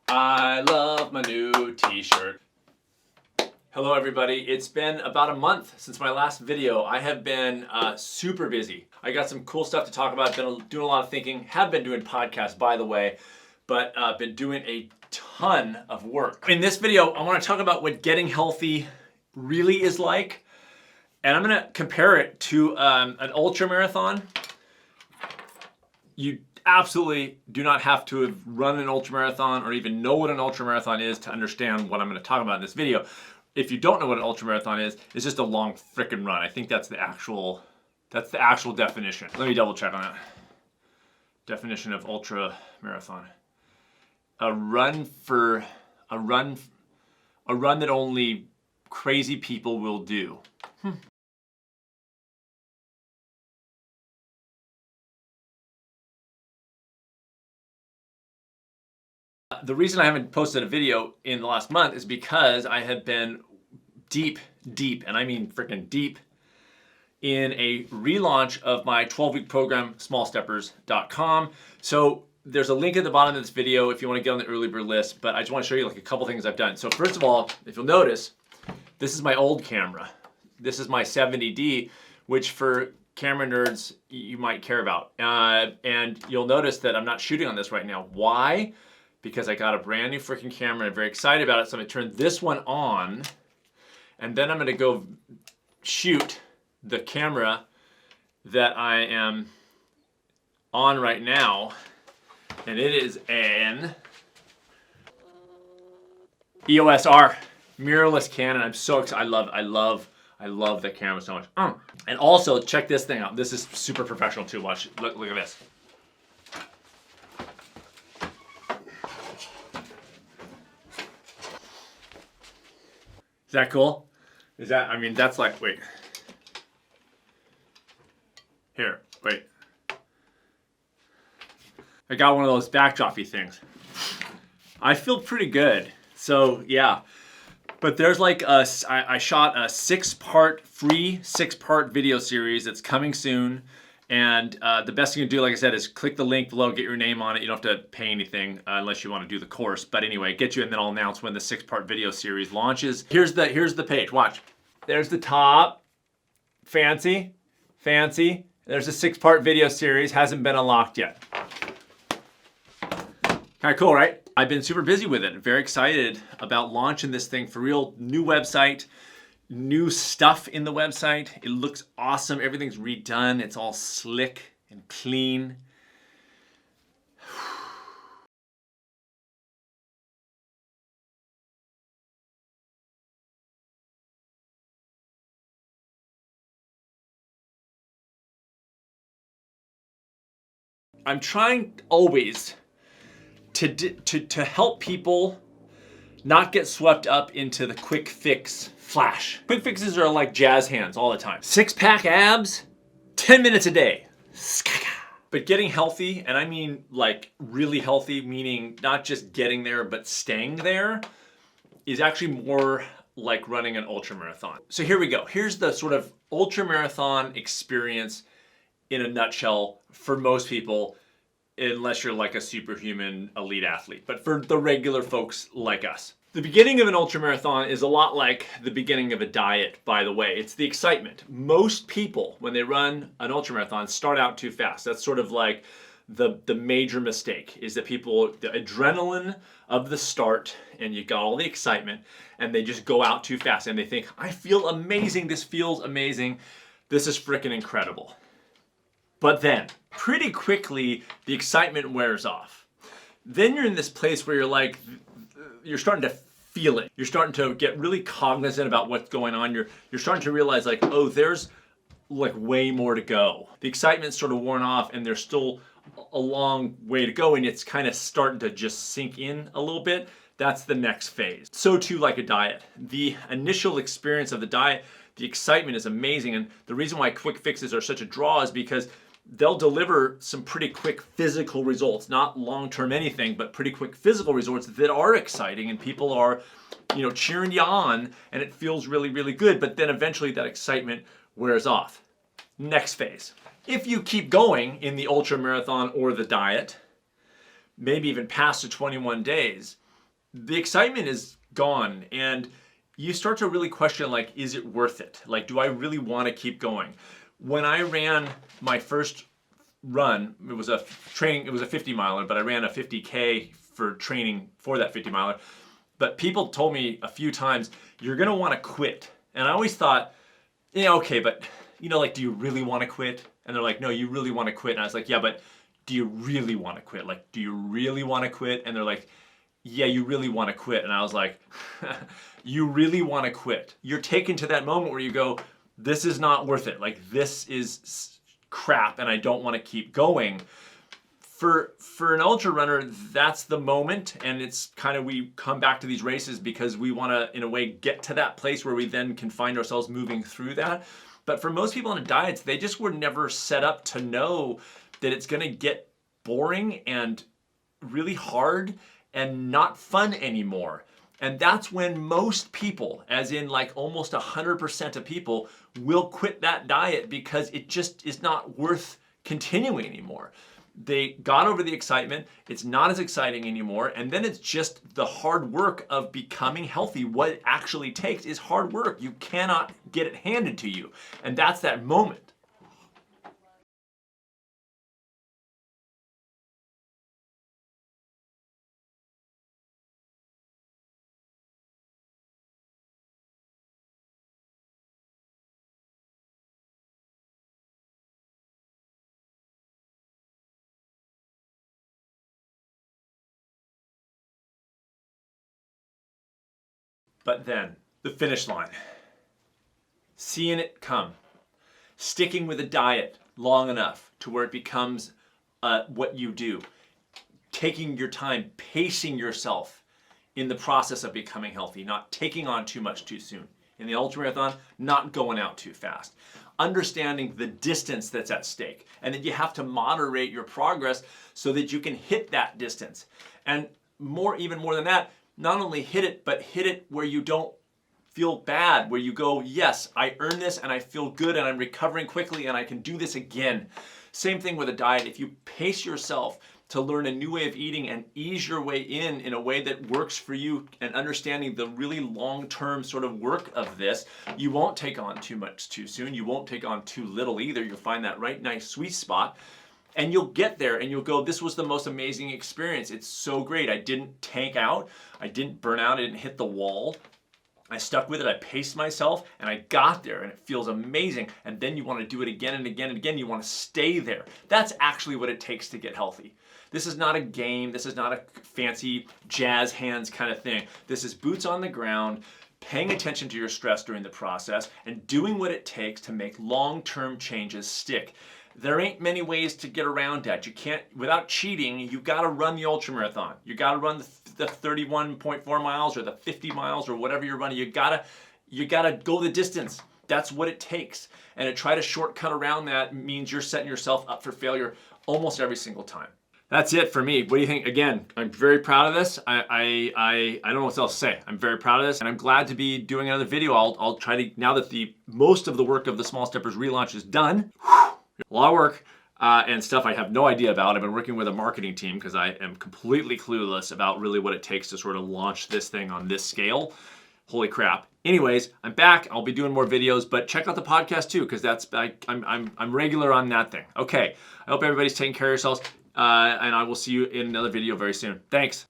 I love my new t-shirt. Hello everybody, it's been about a month since my last video. I have been super busy. I got some cool stuff to talk about, been doing a lot of thinking, have been doing podcasts by the way, but been doing a ton of work. In this video, I want to talk about what getting healthy really is like, and I'm going to compare it to an ultra marathon. You absolutely do not have to have run an ultramarathon or even know what an ultramarathon is to understand what I'm going to talk about in this video. If you don't know what an ultramarathon is, it's just a long frickin' run. I think that's the actual definition. Let me double check on that. Definition of ultra marathon. A run that only crazy people will do. The reason I haven't posted a video in the last month is because I have been deep, and I mean freaking deep, in a relaunch of my 12-week program, smallsteppers.com. So there's a link at the bottom of this video if you want to get on the early bird list, but I just want to show you like a couple things I've done. So first of all, if you'll notice, this is my old camera. This is my 70D, which for camera nerds, you might care about. And you'll notice that I'm not shooting on this right now. Why? Because I got a brand new freaking camera and I'm very excited about it. So I'm gonna turn this one on and then I'm gonna go shoot the camera that I am on right now. And it is an EOS R mirrorless Canon. I'm so excited. I love the camera so much. And also check this thing out. This is super professional too. Watch, look at this. Is that cool? Is that, I mean, that's like, wait. Here, wait. I got one of those backdrop-y things. I feel pretty good. So, yeah. But there's like I shot a free six-part video series that's coming soon. And the best thing to do, like I said, is click the link below, get your name on it. You don't have to pay anything unless you want to do the course. But anyway, get you, and then I'll announce when the 6-part video series launches. Here's the page. Watch. There's the top. Fancy. There's a 6-part video series. Hasn't been unlocked yet. Kind of cool, right? I've been super busy with it. Very excited about launching this thing for real. New website. New stuff in the website. It looks awesome. Everything's redone. It's all slick and clean. I'm trying always to help people not get swept up into the quick fix flash. Quick fixes are like jazz hands all the time. 6-pack abs, 10 minutes a day. But getting healthy, and I mean like really healthy, meaning not just getting there, but staying there, is actually more like running an ultramarathon. So here we go. Here's the sort of ultramarathon experience in a nutshell for most people, unless you're like a superhuman elite athlete, but for the regular folks like us. The beginning of an ultramarathon is a lot like the beginning of a diet, by the way. It's the excitement. Most people, when they run an ultramarathon, start out too fast. That's sort of like the major mistake, is that people, the adrenaline of the start, and you got all the excitement, and they just go out too fast, and they think, I feel amazing, this feels amazing, this is freaking incredible. But then, pretty quickly, the excitement wears off. Then you're in this place where you're like, you're starting to feel it. You're starting to get really cognizant about what's going on. You're starting to realize like, oh, there's like way more to go. The excitement's sort of worn off and there's still a long way to go, and it's kind of starting to just sink in a little bit. That's the next phase. So too like a diet. The initial experience of the diet, the excitement is amazing, and the reason why quick fixes are such a draw is because they'll deliver some pretty quick physical results, not long-term anything, but pretty quick physical results that are exciting, and people are, cheering you on, and it feels really, really good. But then eventually that excitement wears off. Next phase. If you keep going in the ultra marathon or the diet, maybe even past the 21 days, the excitement is gone, and you start to really question, like, is it worth it? Like, do I really want to keep going? When I ran my first run, it was a 50 miler, but I ran a 50K for training for that 50 miler. But people told me a few times, you're going to want to quit. And I always thought, yeah, okay, but like, do you really want to quit? And they're like, no, you really want to quit. And I was like, yeah, but do you really want to quit? Like, do you really want to quit? And they're like, yeah, you really want to quit. And I was like, you really want to quit. You're taken to that moment where you go, this is not worth it. Like, this is crap and I don't want to keep going. For an ultra runner, that's the moment, and it's kind of, we come back to these races because we want to, in a way, get to that place where we then can find ourselves moving through that. But for most people on diets, they just were never set up to know that it's going to get boring and really hard and not fun anymore. And that's when most people, as in like almost 100% of people, will quit that diet because it just is not worth continuing anymore. They got over the excitement, it's not as exciting anymore, and then it's just the hard work of becoming healthy. What it actually takes is hard work. You cannot get it handed to you. And that's that moment. But then, the finish line. Seeing it come. Sticking with a diet long enough to where it becomes what you do. Taking your time, pacing yourself in the process of becoming healthy, not taking on too much too soon. In the ultramarathon, not going out too fast. Understanding the distance that's at stake, and that you have to moderate your progress so that you can hit that distance. And even more than that, not only hit it, but hit it where you don't feel bad, where you go, yes, I earned this and I feel good and I'm recovering quickly and I can do this again. Same thing with a diet. If you pace yourself to learn a new way of eating and ease your way in a way that works for you, and understanding the really long-term sort of work of this, you won't take on too much too soon. You won't take on too little either. You'll find that right nice sweet spot. And you'll get there and you'll go, this was the most amazing experience. It's so great. I didn't tank out. I didn't burn out. I didn't hit the wall. I stuck with it. I paced myself and I got there, and it feels amazing. And then you want to do it again and again and again. You want to stay there. That's actually what it takes to get healthy. This is not a game. This is not a fancy jazz hands kind of thing. This is boots on the ground, paying attention to your stress during the process, and doing what it takes to make long-term changes stick. There ain't many ways to get around that. You can't, without cheating, you gotta run the ultramarathon. You gotta run the 31.4 miles or the 50 miles or whatever you're running. You gotta go the distance. That's what it takes. And to try to shortcut around that means you're setting yourself up for failure almost every single time. That's it for me. What do you think? Again, I'm very proud of this. I don't know what else to say. I'm very proud of this, and I'm glad to be doing another video. I'll try to, now that most of the work of the Small Steppers relaunch is done, a lot of work and stuff I have no idea about. I've been working with a marketing team because I am completely clueless about really what it takes to sort of launch this thing on this scale. Holy crap. Anyways, I'm back. I'll be doing more videos, but check out the podcast too, because I'm regular on that thing. Okay, I hope everybody's taking care of yourselves, and I will see you in another video very soon. Thanks.